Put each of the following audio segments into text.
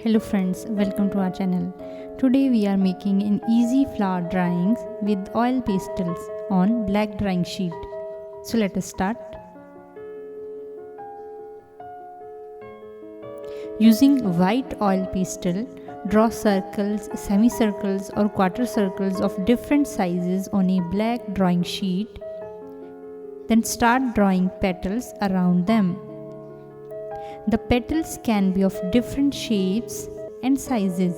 Hello friends, welcome to our channel. Today we are making an easy flower drawings with oil pastels on black drawing sheet. So let us start. Using white oil pastel, draw circles, semicircles or quarter circles of different sizes on a black drawing sheet. Then start drawing petals around them. The petals can be of different shapes and sizes.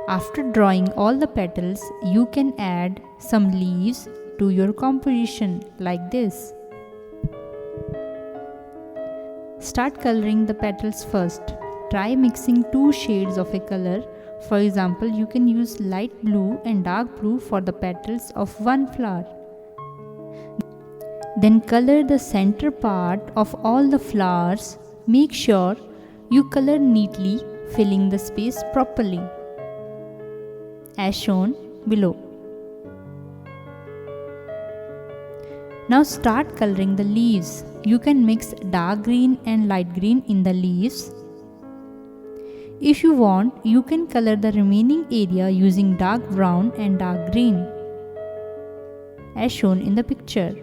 After drawing all the petals, you can add some leaves to your composition like this. Start coloring the petals first. Try mixing two shades of a color. For example, you can use light blue and dark blue for the petals of one flower. Then color the center part of all the flowers. Make sure you color neatly, filling the space properly, as shown below. Now start coloring the leaves. You can mix dark green and light green in the leaves. If you want, you can color the remaining area using dark brown and dark green, as shown in the picture.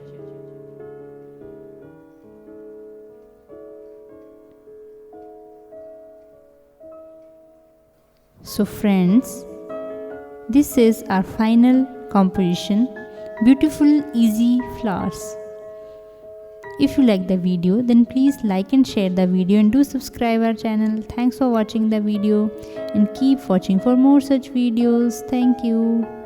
So friends, this is our final composition, beautiful easy flowers. If you like the video, then please like and share the video and do subscribe our channel. Thanks for watching the video and keep watching for more such videos. Thank you.